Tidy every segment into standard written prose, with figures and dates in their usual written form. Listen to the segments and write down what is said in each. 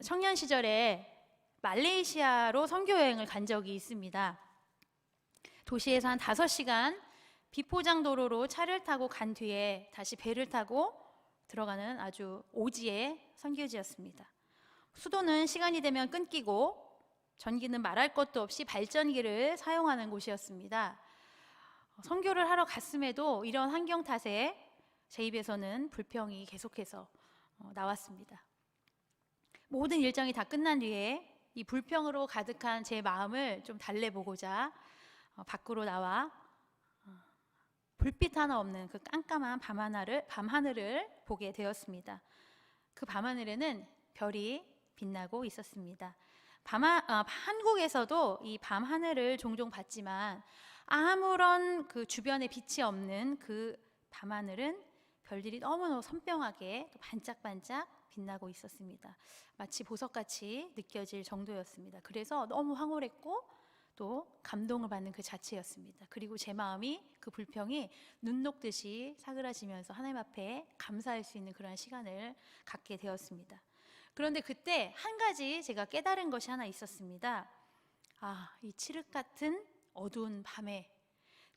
청년 시절에 말레이시아로 선교 여행을 간 적이 있습니다. 도시에서 한 5시간 비포장 도로로 차를 타고 간 뒤에 다시 배를 타고 들어가는 아주 오지의 선교지였습니다. 수도는 시간이 되면 끊기고 전기는 말할 것도 없이 발전기를 사용하는 곳이었습니다. 선교를 하러 갔음에도 이런 환경 탓에 제 입에서는 불평이 계속해서 나왔습니다. 모든 일정이 다 끝난 뒤에 이 불평으로 가득한 제 마음을 좀 달래보고자 밖으로 나와 불빛 하나 없는 그 깜깜한 밤하늘을 보게 되었습니다. 그 밤하늘에는 별이 빛나고 있었습니다. 한국에서도 이 밤하늘을 종종 봤지만 아무런 그 주변에 빛이 없는 그 밤하늘은 별들이 너무너무 선명하게 또 반짝반짝 빛나고 있었습니다. 마치 보석같이 느껴질 정도였습니다. 그래서 너무 황홀했고 또 감동을 받는 그 자체였습니다. 그리고 제 마음이 그 불평이 눈 녹듯이 사그라지면서 하나님 앞에 감사할 수 있는 그런 시간을 갖게 되었습니다. 그런데 그때 한 가지 제가 깨달은 것이 하나 있었습니다. 이 칠흑 같은 어두운 밤에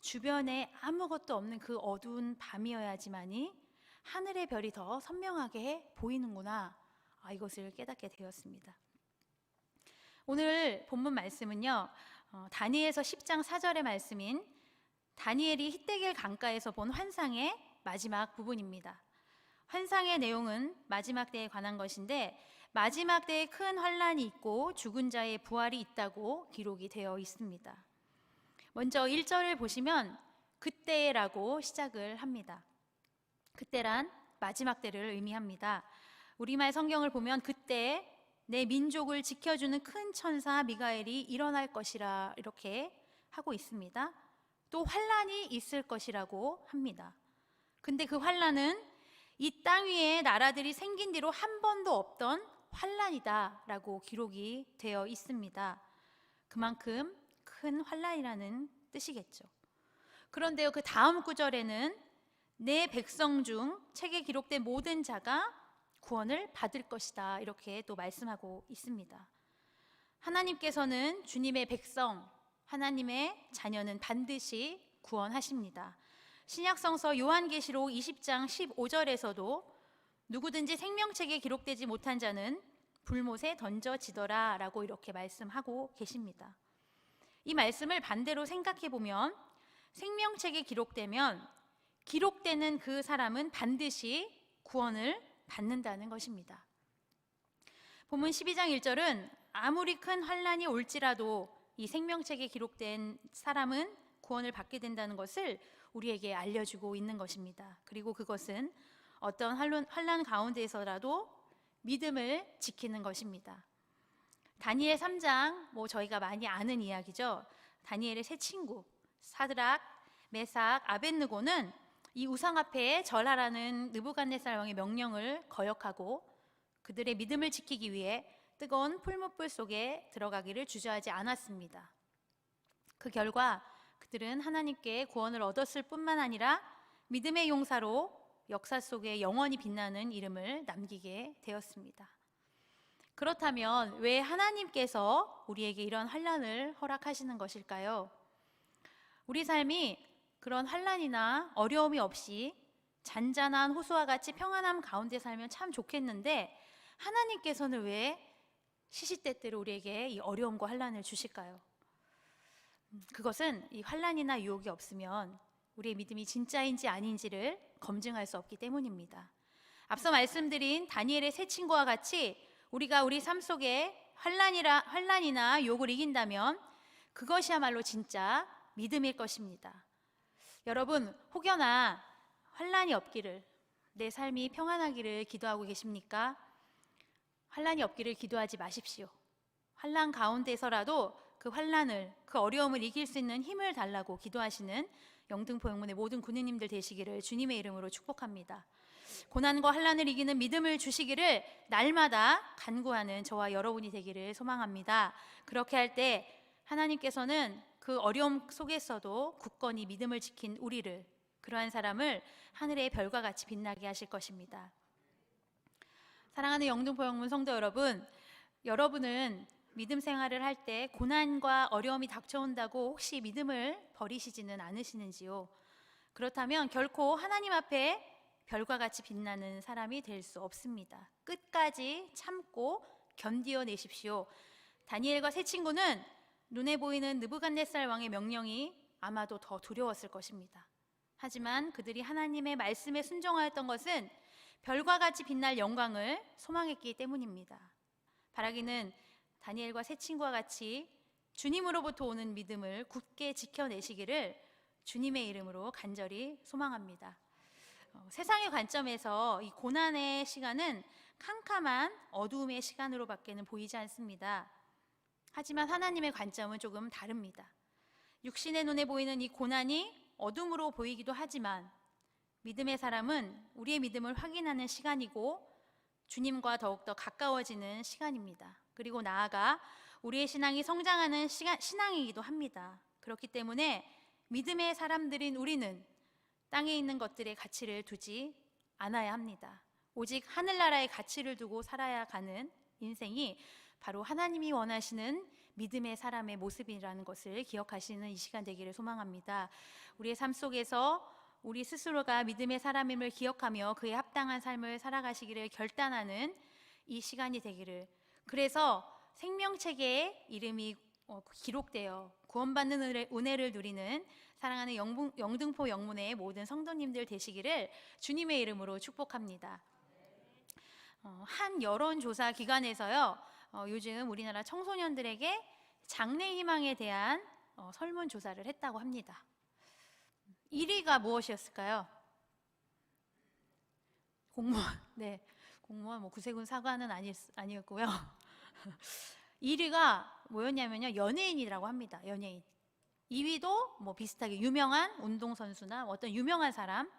주변에 아무것도 없는 그 어두운 밤이어야지만이 하늘의 별이 더 선명하게 보이는구나. 이것을 깨닫게 되었습니다. 오늘 본문 말씀은요, 다니엘서 10장 4절의 말씀인 다니엘이 히데길 강가에서 본 환상의 마지막 부분입니다. 환상의 내용은 마지막 때에 관한 것인데 마지막 때에 큰 환란이 있고 죽은 자의 부활이 있다고 기록이 되어 있습니다. 먼저 1절을 보시면 그때라고 시작을 합니다. 그때란 마지막 때를 의미합니다. 우리말 성경을 보면 그때 내 민족을 지켜주는 큰 천사 미가엘이 일어날 것이라 이렇게 하고 있습니다. 또 환란이 있을 것이라고 합니다. 근데 그 환란은 이 땅 위에 나라들이 생긴 뒤로 한 번도 없던 환란이다 라고 기록이 되어 있습니다. 그만큼 큰 환란이라는 뜻이겠죠. 그런데요, 그 다음 구절에는 내 백성 중 책에 기록된 모든 자가 구원을 받을 것이다 이렇게 또 말씀하고 있습니다. 하나님께서는 주님의 백성, 하나님의 자녀는 반드시 구원하십니다. 신약성서 요한계시록 20장 15절에서도 누구든지 생명책에 기록되지 못한 자는 불못에 던져지더라 라고 이렇게 말씀하고 계십니다. 이 말씀을 반대로 생각해 보면 생명책에 기록되면 기록되는 그 사람은 반드시 구원을 받는다는 것입니다. 본문 12장 1절은 아무리 큰 환란이 올지라도 이 생명책에 기록된 사람은 구원을 받게 된다는 것을 우리에게 알려주고 있는 것입니다. 그리고 그것은 어떤 환란 가운데에서라도 믿음을 지키는 것입니다. 다니엘 3장, 저희가 많이 아는 이야기죠. 다니엘의 세 친구 사드락, 메삭, 아벳느고는 이 우상 앞에 절하라는 느부갓네살 왕의 명령을 거역하고 그들의 믿음을 지키기 위해 뜨거운 풀무불 속에 들어가기를 주저하지 않았습니다. 그 결과 그들은 하나님께 구원을 얻었을 뿐만 아니라 믿음의 용사로 역사 속에 영원히 빛나는 이름을 남기게 되었습니다. 그렇다면 왜 하나님께서 우리에게 이런 환난을 허락하시는 것일까요? 우리 삶이 그런 환난이나 어려움이 없이 잔잔한 호수와 같이 평안함 가운데 살면 참 좋겠는데 하나님께서는 왜 시시때때로 우리에게 이 어려움과 환난을 주실까요? 그것은 이 환난이나 유혹이 없으면 우리의 믿음이 진짜인지 아닌지를 검증할 수 없기 때문입니다. 앞서 말씀드린 다니엘의 세 친구와 같이 우리가 우리 삶 속에 환난이나 유혹을 이긴다면 그것이야말로 진짜 믿음일 것입니다. 여러분, 혹여나 환난이 없기를, 내 삶이 평안하기를 기도하고 계십니까? 환난이 없기를 기도하지 마십시오. 환난 가운데서라도 그 환난을, 그 어려움을 이길 수 있는 힘을 달라고 기도하시는 영등포 영문의 모든 군인님들 되시기를 주님의 이름으로 축복합니다. 고난과 환난을 이기는 믿음을 주시기를 날마다 간구하는 저와 여러분이 되기를 소망합니다. 그렇게 할 때 하나님께서는 그 어려움 속에서도 굳건히 믿음을 지킨 우리를, 그러한 사람을 하늘의 별과 같이 빛나게 하실 것입니다. 사랑하는 영등포 영문 성도 여러분, 여러분은 믿음 생활을 할 때 고난과 어려움이 닥쳐온다고 혹시 믿음을 버리시지는 않으시는지요? 그렇다면 결코 하나님 앞에 별과 같이 빛나는 사람이 될 수 없습니다. 끝까지 참고 견디어내십시오. 다니엘과 세 친구는 눈에 보이는 느부갓네살 왕의 명령이 아마도 더 두려웠을 것입니다. 하지만 그들이 하나님의 말씀에 순종하였던 것은 별과 같이 빛날 영광을 소망했기 때문입니다. 바라기는 다니엘과 세 친구와 같이 주님으로부터 오는 믿음을 굳게 지켜내시기를 주님의 이름으로 간절히 소망합니다. 세상의 관점에서 이 고난의 시간은 캄캄한 어두움의 시간으로밖에는 보이지 않습니다. 하지만 하나님의 관점은 조금 다릅니다. 육신의 눈에 보이는 이 고난이 어둠으로 보이기도 하지만 믿음의 사람은 우리의 믿음을 확인하는 시간이고 주님과 더욱더 가까워지는 시간입니다. 그리고 나아가 우리의 신앙이 성장하는 신앙이기도 합니다. 그렇기 때문에 믿음의 사람들인 우리는 땅에 있는 것들의 가치를 두지 않아야 합니다. 오직 하늘나라의 가치를 두고 살아야 가는 인생이 바로 하나님이 원하시는 믿음의 사람의 모습이라는 것을 기억하시는 이 시간 되기를 소망합니다. 우리의 삶 속에서 우리 스스로가 믿음의 사람임을 기억하며 그에 합당한 삶을 살아가시기를 결단하는 이 시간이 되기를, 그래서 생명책에 이름이 기록되어 구원받는 은혜를 누리는 사랑하는 영등포 영문의 모든 성도님들 되시기를 주님의 이름으로 축복합니다. 한 여론조사 기관에서요, 요즘 우리나라 청소년들에게 장래희망에 대한 설문조사를 했다고 합니다. 1위가 무엇이었을까요? 공무원. 네, 공무원, 구세군 사관은 아니었고요. 1위가 뭐였냐면요, 연예인이라고 합니다. 연예인. 2위도 비슷하게 유명한 운동선수나 어떤 유명한 사람.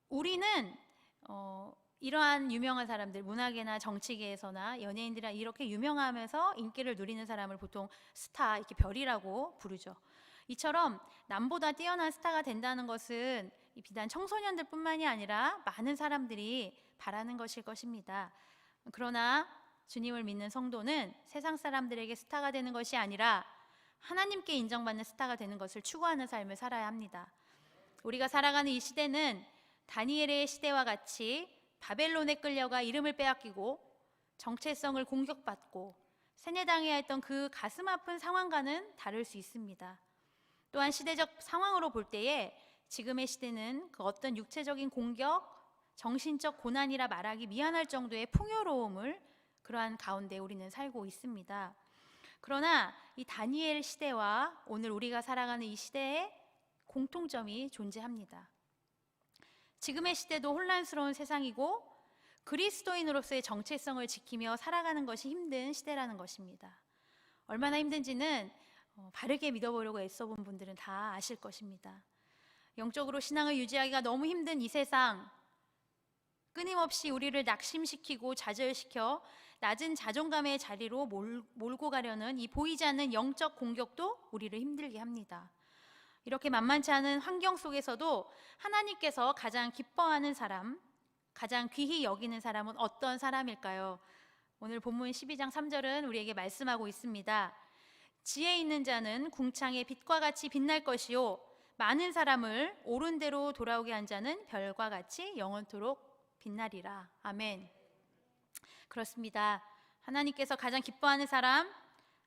우리는 이러한 유명한 사람들, 문화계나 정치계에서나 연예인들이 이렇게 유명하면서 인기를 누리는 사람을 보통 스타, 이렇게 별이라고 부르죠. 이처럼 남보다 뛰어난 스타가 된다는 것은 비단 청소년들 뿐만이 아니라 많은 사람들이 바라는 것일 것입니다. 그러나 주님을 믿는 성도는 세상 사람들에게 스타가 되는 것이 아니라 하나님께 인정받는 스타가 되는 것을 추구하는 삶을 살아야 합니다. 우리가 살아가는 이 시대는 다니엘의 시대와 같이 바벨론에 끌려가 이름을 빼앗기고 정체성을 공격받고 세뇌당해야 했던 그 가슴 아픈 상황과는 다를 수 있습니다. 또한 시대적 상황으로 볼 때에 지금의 시대는 그 어떤 육체적인 공격, 정신적 고난이라 말하기 미안할 정도의 풍요로움을 그러한 가운데 우리는 살고 있습니다. 그러나 이 다니엘 시대와 오늘 우리가 살아가는 이 시대에 공통점이 존재합니다. 지금의 시대도 혼란스러운 세상이고 그리스도인으로서의 정체성을 지키며 살아가는 것이 힘든 시대라는 것입니다. 얼마나 힘든지는 바르게 믿어보려고 애써본 분들은 다 아실 것입니다. 영적으로 신앙을 유지하기가 너무 힘든 이 세상, 끊임없이 우리를 낙심시키고 좌절시켜 낮은 자존감의 자리로 몰고 가려는 이 보이지 않는 영적 공격도 우리를 힘들게 합니다. 이렇게 만만치 않은 환경 속에서도 하나님께서 가장 기뻐하는 사람, 가장 귀히 여기는 사람은 어떤 사람일까요? 오늘 본문 12장 3절은 우리에게 말씀하고 있습니다. 지혜 있는 자는 궁창의 빛과 같이 빛날 것이요, 많은 사람을 옳은 대로 돌아오게 한 자는 별과 같이 영원토록 빛나리라. 아멘. 그렇습니다. 하나님께서 가장 기뻐하는 사람,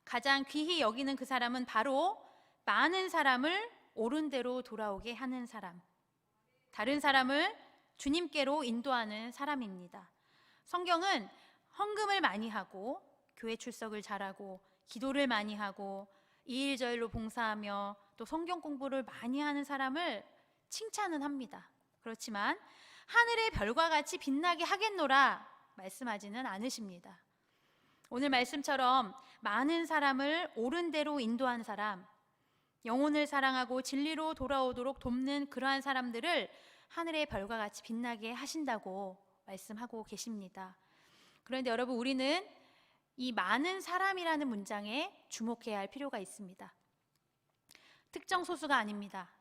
가장 귀히 여기는 그 사람은 바로 많은 사람을 옳은 대로 돌아오게 하는 사람, 다른 사람을 주님께로 인도하는 사람입니다. 성경은 헌금을 많이 하고 교회 출석을 잘하고 기도를 많이 하고 이일저일로 봉사하며 또 성경 공부를 많이 하는 사람을 칭찬은 합니다. 그렇지만 하늘의 별과 같이 빛나게 하겠노라 말씀하지는 않으십니다. 오늘 말씀처럼 많은 사람을 옳은 대로 인도한 사람, 영혼을 사랑하고 진리로 돌아오도록 돕는 그러한 사람들을 하늘의 별과 같이 빛나게 하신다고 말씀하고 계십니다. 그런데 여러분, 우리는 이 많은 사람이라는 문장에 주목해야 할 필요가 있습니다. 특정 소수가 아닙니다.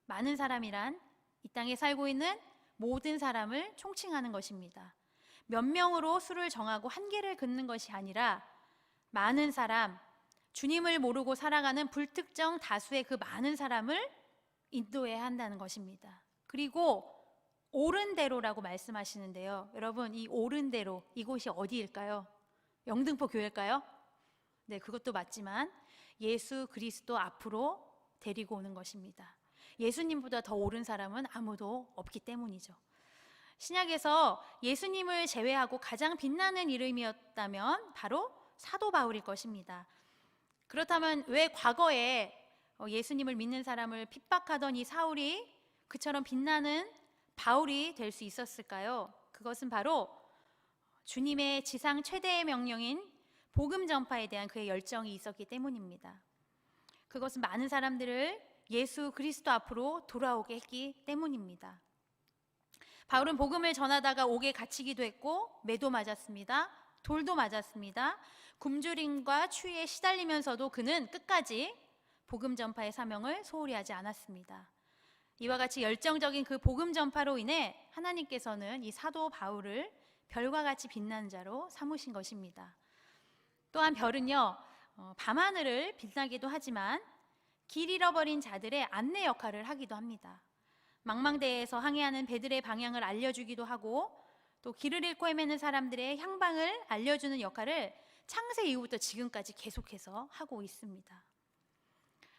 많은 사람이란 이 땅에 살고 있는 모든 사람을 총칭하는 것입니다. 몇 명으로 수를 정하고 한계를 긋는 것이 아니라 많은 사람, 주님을 모르고 살아가는 불특정 다수의 그 많은 사람을 인도해야 한다는 것입니다. 그리고 옳은 대로라고 말씀하시는데요. 여러분, 이 옳은 대로, 이곳이 어디일까요? 영등포 교회일까요? 네, 그것도 맞지만 예수 그리스도 앞으로 데리고 오는 것입니다. 예수님보다 더 옳은 사람은 아무도 없기 때문이죠. 신약에서 예수님을 제외하고 가장 빛나는 이름이었다면 바로 사도 바울일 것입니다. 그렇다면 왜 과거에 예수님을 믿는 사람을 핍박하던 이 사울이 그처럼 빛나는 바울이 될 수 있었을까요? 그것은 바로 주님의 지상 최대의 명령인 복음 전파에 대한 그의 열정이 있었기 때문입니다. 그것은 많은 사람들을 예수 그리스도 앞으로 돌아오게 했기 때문입니다. 바울은 복음을 전하다가 옥에 갇히기도 했고 매도 맞았습니다. 돌도 맞았습니다. 굶주림과 추위에 시달리면서도 그는 끝까지 복음 전파의 사명을 소홀히 하지 않았습니다. 이와 같이 열정적인 그 복음 전파로 인해 하나님께서는 이 사도 바울을 별과 같이 빛나는 자로 삼으신 것입니다. 또한 별은요, 밤하늘을 빛나기도 하지만 길 잃어버린 자들의 안내 역할을 하기도 합니다. 망망대해에서 항해하는 배들의 방향을 알려주기도 하고 또 길을 잃고 헤매는 사람들의 향방을 알려주는 역할을 창세 이후부터 지금까지 계속해서 하고 있습니다.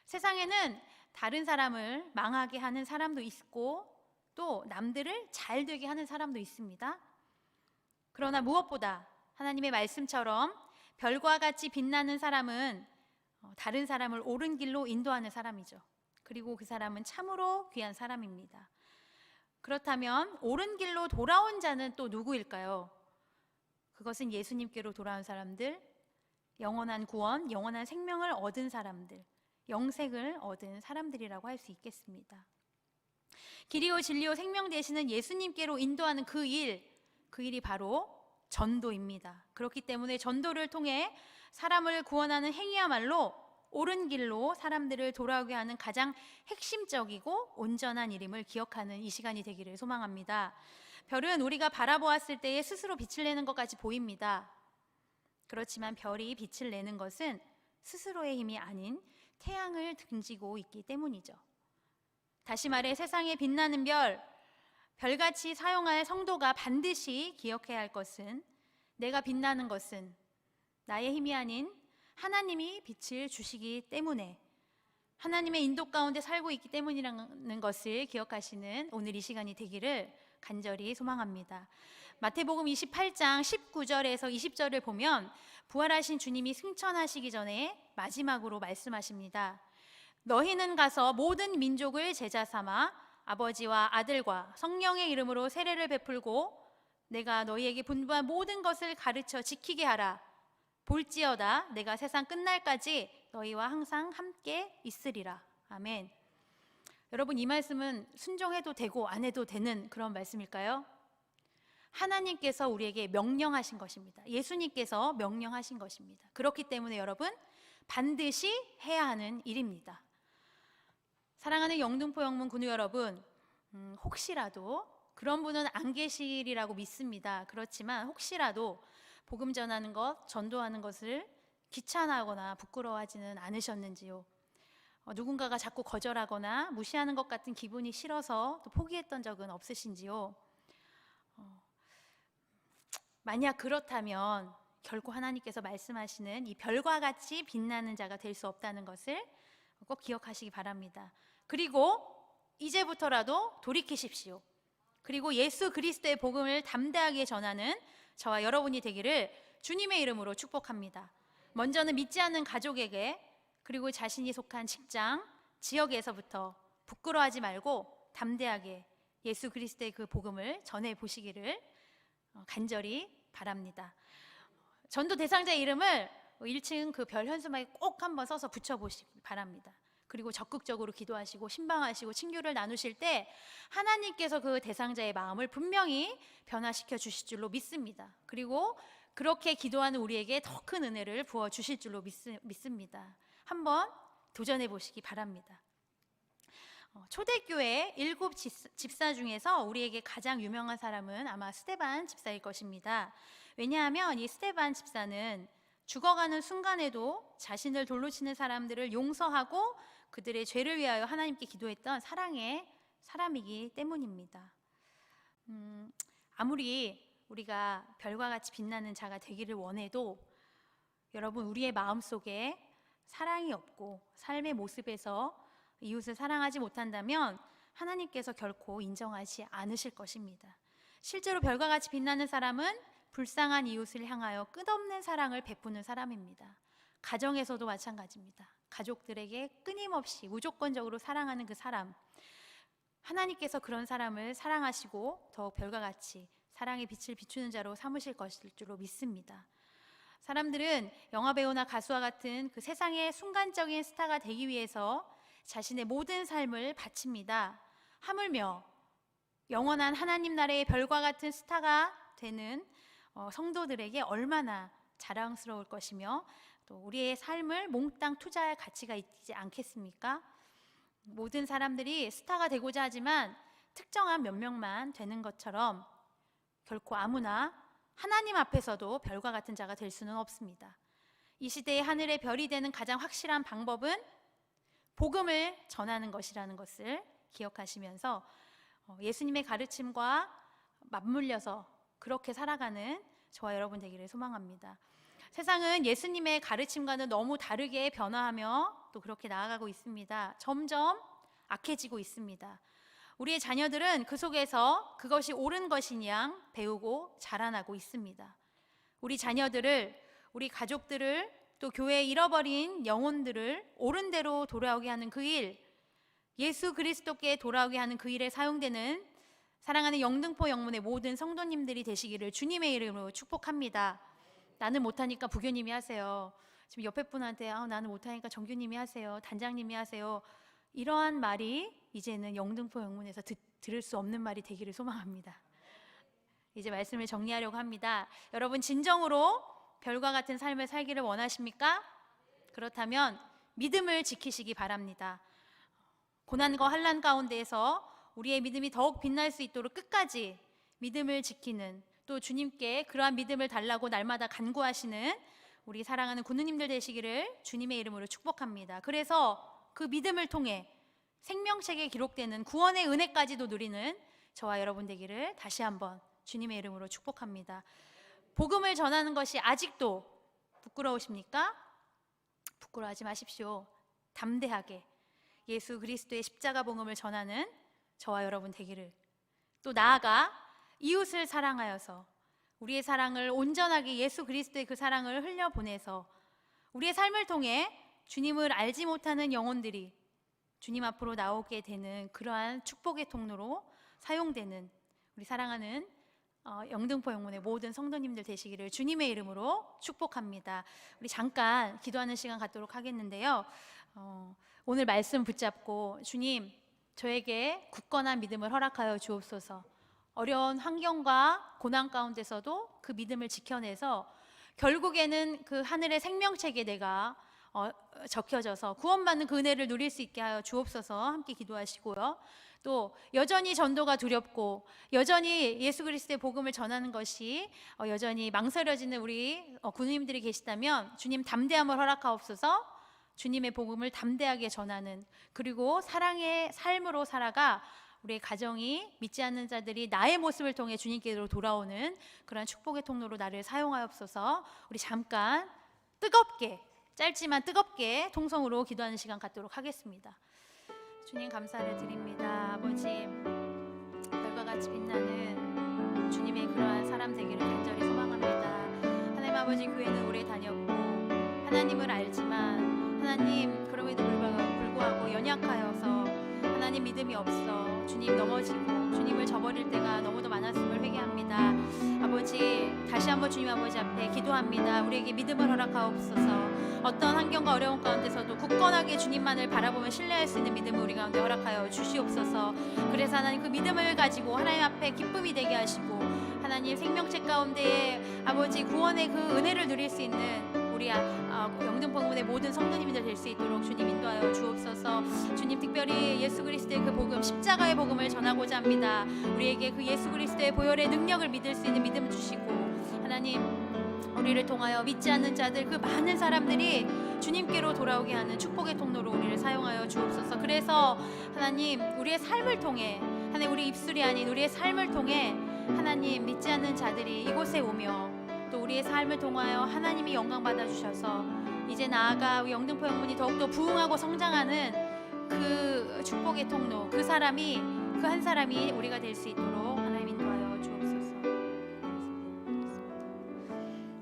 세상에는 다른 사람을 망하게 하는 사람도 있고 또 남들을 잘 되게 하는 사람도 있습니다. 그러나 무엇보다 하나님의 말씀처럼 별과 같이 빛나는 사람은 다른 사람을 옳은 길로 인도하는 사람이죠. 그리고 그 사람은 참으로 귀한 사람입니다. 그렇다면 옳은 길로 돌아온 자는 또 누구일까요? 그것은 예수님께로 돌아온 사람들, 영원한 구원, 영원한 생명을 얻은 사람들, 영생을 얻은 사람들이라고 할 수 있겠습니다. 길이요 진리요 생명 되시는 예수님께로 인도하는 그 일이 바로 전도입니다. 그렇기 때문에 전도를 통해 사람을 구원하는 행위야말로 옳은 길로 사람들을 돌아오게 하는 가장 핵심적이고 온전한 일임을 기억하는 이 시간이 되기를 소망합니다. 별은 우리가 바라보았을 때에 스스로 빛을 내는 것 같이 보입니다. 그렇지만 별이 빛을 내는 것은 스스로의 힘이 아닌 태양을 등지고 있기 때문이죠. 다시 말해 세상에 빛나는 별같이 사용할 성도가 반드시 기억해야 할 것은 내가 빛나는 것은 나의 힘이 아닌 하나님이 빛을 주시기 때문에 하나님의 인도 가운데 살고 있기 때문이라는 것을 기억하시는 오늘 이 시간이 되기를 간절히 소망합니다. 마태복음 28장 19절에서 20절을 보면 부활하신 주님이 승천하시기 전에 마지막으로 말씀하십니다. 너희는 가서 모든 민족을 제자 삼아 아버지와 아들과 성령의 이름으로 세례를 베풀고 내가 너희에게 분부한 모든 것을 가르쳐 지키게 하라. 볼지어다 내가 세상 끝날까지 너희와 항상 함께 있으리라. 아멘. 여러분, 이 말씀은 순종해도 되고 안 해도 되는 그런 말씀일까요? 하나님께서 우리에게 명령하신 것입니다. 예수님께서 명령하신 것입니다. 그렇기 때문에 여러분 반드시 해야 하는 일입니다. 사랑하는 영등포 영문 군우 여러분, 혹시라도 그런 분은 안 계시리라고 믿습니다. 그렇지만 혹시라도 복음 전하는 것, 전도하는 것을 귀찮아하거나 부끄러워하지는 않으셨는지요? 누군가가 자꾸 거절하거나 무시하는 것 같은 기분이 싫어서 또 포기했던 적은 없으신지요? 만약 그렇다면 결코 하나님께서 말씀하시는 이 별과 같이 빛나는 자가 될 수 없다는 것을 꼭 기억하시기 바랍니다. 그리고 이제부터라도 돌이키십시오. 그리고 예수 그리스도의 복음을 담대하게 전하는 저와 여러분이 되기를 주님의 이름으로 축복합니다. 먼저는 믿지 않는 가족에게, 그리고 자신이 속한 직장, 지역에서부터 부끄러워하지 말고 담대하게 예수 그리스도의 그 복음을 전해 보시기를 간절히 바랍니다. 전도 대상자의 이름을 1층 그 별 현수막에 꼭 한번 써서 붙여보시기 바랍니다. 그리고 적극적으로 기도하시고 신방하시고 친교를 나누실 때 하나님께서 그 대상자의 마음을 분명히 변화시켜 주실 줄로 믿습니다. 그리고 그렇게 기도하는 우리에게 더 큰 은혜를 부어주실 줄로 믿습니다. 한번 도전해 보시기 바랍니다. 초대교회 7 집사 중에서 우리에게 가장 유명한 사람은 아마 스데반 집사일 것입니다. 왜냐하면 이 스데반 집사는 죽어가는 순간에도 자신을 돌로 치는 사람들을 용서하고 그들의 죄를 위하여 하나님께 기도했던 사랑의 사람이기 때문입니다. 아무리 우리가 별과 같이 빛나는 자가 되기를 원해도 여러분, 우리의 마음속에 사랑이 없고 삶의 모습에서 이웃을 사랑하지 못한다면 하나님께서 결코 인정하지 않으실 것입니다. 실제로 별과 같이 빛나는 사람은 불쌍한 이웃을 향하여 끝없는 사랑을 베푸는 사람입니다. 가정에서도 마찬가지입니다. 가족들에게 끊임없이 무조건적으로 사랑하는 그 사람, 하나님께서 그런 사람을 사랑하시고 더욱 별과 같이 사랑의 빛을 비추는 자로 삼으실 것일 줄로 믿습니다. 사람들은 영화배우나 가수와 같은 그 세상의 순간적인 스타가 되기 위해서 자신의 모든 삶을 바칩니다. 하물며 영원한 하나님 나라의 별과 같은 스타가 되는 성도들에게 얼마나 자랑스러울 것이며 또 우리의 삶을 몽땅 투자할 가치가 있지 않겠습니까? 모든 사람들이 스타가 되고자 하지만 특정한 몇 명만 되는 것처럼 결코 아무나 하나님 앞에서도 별과 같은 자가 될 수는 없습니다. 이 시대의 하늘의 별이 되는 가장 확실한 방법은 복음을 전하는 것이라는 것을 기억하시면서 예수님의 가르침과 맞물려서 그렇게 살아가는 저와 여러분 되기를 소망합니다. 세상은 예수님의 가르침과는 너무 다르게 변화하며 또 그렇게 나아가고 있습니다. 점점 악해지고 있습니다. 우리의 자녀들은 그 속에서 그것이 옳은 것인 양 배우고 자라나고 있습니다. 우리 자녀들을, 우리 가족들을, 또 교회에 잃어버린 영혼들을 옳은 대로 돌아오게 하는 그 일, 예수 그리스도께 돌아오게 하는 그 일에 사용되는 사랑하는 영등포 영문의 모든 성도님들이 되시기를 주님의 이름으로 축복합니다. 나는 못하니까 부교님이 하세요. 지금 옆에 분한테 나는 못하니까 정규님이 하세요. 단장님이 하세요. 이러한 말이 이제는 영등포 영문에서 들을 수 없는 말이 되기를 소망합니다. 이제 말씀을 정리하려고 합니다. 여러분, 진정으로 별과 같은 삶을 살기를 원하십니까? 그렇다면 믿음을 지키시기 바랍니다. 고난과 환난 가운데에서 우리의 믿음이 더욱 빛날 수 있도록 끝까지 믿음을 지키는, 또 주님께 그러한 믿음을 달라고 날마다 간구하시는 우리 사랑하는 군우님들 되시기를 주님의 이름으로 축복합니다. 그래서 그 믿음을 통해 생명책에 기록되는 구원의 은혜까지도 누리는 저와 여러분 되기를 다시 한번 주님의 이름으로 축복합니다. 복음을 전하는 것이 아직도 부끄러우십니까? 부끄러워하지 마십시오. 담대하게 예수 그리스도의 십자가 복음을 전하는 저와 여러분 되기를, 또 나아가 이웃을 사랑하여서 우리의 사랑을 온전하게 예수 그리스도의 그 사랑을 흘려보내서 우리의 삶을 통해 주님을 알지 못하는 영혼들이 주님 앞으로 나오게 되는 그러한 축복의 통로로 사용되는 우리 사랑하는 영등포 영문의 모든 성도님들 되시기를 주님의 이름으로 축복합니다. 우리 잠깐 기도하는 시간 갖도록 하겠는데요. 오늘 말씀 붙잡고 주님, 저에게 굳건한 믿음을 허락하여 주옵소서. 어려운 환경과 고난 가운데서도 그 믿음을 지켜내서 결국에는 그 하늘의 생명책에 내가 적혀져서 구원받는 그 은혜를 누릴 수 있게 하여 주옵소서. 함께 기도하시고요. 또 여전히 전도가 두렵고 여전히 예수 그리스도의 복음을 전하는 것이 여전히 망설여지는 우리 군우님들이 계시다면 주님 담대함을 허락하옵소서. 주님의 복음을 담대하게 전하는, 그리고 사랑의 삶으로 살아가 우리의 가정이 믿지 않는 자들이 나의 모습을 통해 주님께로 돌아오는 그러한 축복의 통로로 나를 사용하옵소서. 우리 잠깐 뜨겁게, 짧지만 뜨겁게 통성으로 기도하는 시간 갖도록 하겠습니다. 주님, 감사를 드립니다. 아버지, 별과 같이 빛나는 주님의 그러한 사람 되기를 간절히 소망합니다. 하나님 아버지, 교회는 오래 다녔고 하나님을 알지만 하나님, 그럼에도 불구하고 연약하여서 하나님 믿음이 없어 주님 넘어지고 주님을 저버릴 때가 너무도 많았음을 회개합니다. 아버지, 다시 한번 주님 아버지 앞에 기도합니다. 우리에게 믿음을 허락하옵소서. 어떤 환경과 어려운 가운데서도 굳건하게 주님만을 바라보며 신뢰할 수 있는 믿음을 우리 가운데 허락하여 주시옵소서. 그래서 하나님, 그 믿음을 가지고 하나님 앞에 기쁨이 되게 하시고 하나님 생명책 가운데에 아버지 구원의 그 은혜를 누릴 수 있는 우리 영등포구의 모든 성도님들 될 수 있도록 주님 인도하여 주옵소서. 주님, 특별히 예수 그리스도의 그 복음, 십자가의 복음을 전하고자 합니다. 우리에게 그 예수 그리스도의 보혈의 능력을 믿을 수 있는 믿음 주시고, 하나님, 우리를 통하여 믿지 않는 자들, 그 많은 사람들이 주님께로 돌아오게 하는 축복의 통로로 우리를 사용하여 주옵소서. 그래서 하나님, 우리의 삶을 통해, 하나님, 우리 입술이 아닌 우리의 삶을 통해 하나님, 믿지 않는 자들이 이곳에 오며 또 우리의 삶을 통하여 하나님이 영광 받아 주셔서 이제 나아가 우리 영등포 영문이 더욱더 부흥하고 성장하는 그 축복의 통로, 그 한 사람이 우리가 될 수 있도록 하나님 인도하여 주옵소서.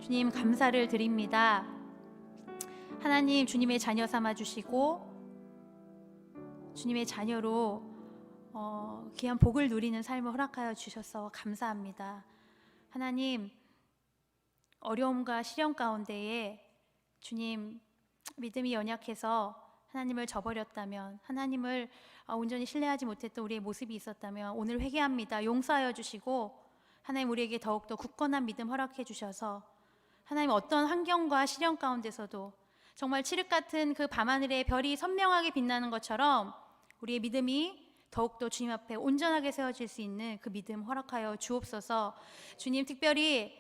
주님, 감사를 드립니다. 하나님, 주님의 자녀 삼아 주시고 주님의 자녀로 귀한 복을 누리는 삶을 허락하여 주셔서 감사합니다. 하나님, 어려움과 시련 가운데에 주님, 믿음이 연약해서 하나님을 저버렸다면, 하나님을 온전히 신뢰하지 못했던 우리의 모습이 있었다면 오늘 회개합니다. 용서하여 주시고 하나님, 우리에게 더욱더 굳건한 믿음 허락해 주셔서 하나님, 어떤 환경과 시련 가운데서도 정말 칠흑 같은 그 밤하늘에 별이 선명하게 빛나는 것처럼 우리의 믿음이 더욱더 주님 앞에 온전하게 세워질 수 있는 그 믿음 허락하여 주옵소서. 주님, 특별히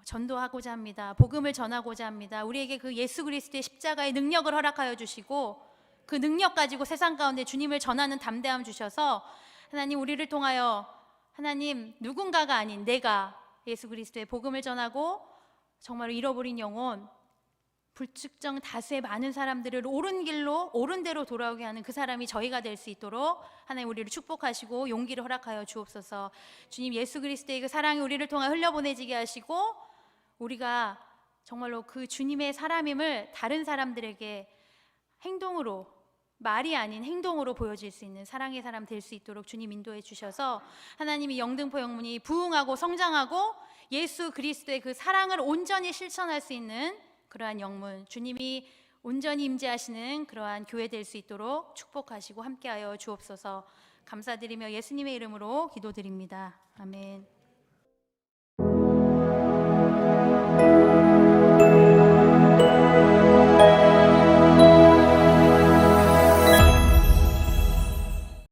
전도하고자 합니다. 복음을 전하고자 합니다. 우리에게 그 예수 그리스도의 십자가의 능력을 허락하여 주시고 그 능력 가지고 세상 가운데 주님을 전하는 담대함 주셔서 하나님, 우리를 통하여 하나님, 누군가가 아닌 내가 예수 그리스도의 복음을 전하고 정말 잃어버린 영혼, 불특정 다수의 많은 사람들을 옳은 길로, 옳은 대로 돌아오게 하는 그 사람이 저희가 될 수 있도록 하나님, 우리를 축복하시고 용기를 허락하여 주옵소서. 주님, 예수 그리스도의 그 사랑이 우리를 통해 흘려보내지게 하시고 우리가 정말로 그 주님의 사람임을 다른 사람들에게 행동으로, 말이 아닌 행동으로 보여질 수 있는 사랑의 사람 될 수 있도록 주님 인도해 주셔서 하나님이 영등포 영문이 부흥하고 성장하고 예수 그리스도의 그 사랑을 온전히 실천할 수 있는 그러한 영문, 주님이 온전히 임재하시는 그러한 교회 될 수 있도록 축복하시고 함께하여 주옵소서. 감사드리며 예수님의 이름으로 기도드립니다. 아멘.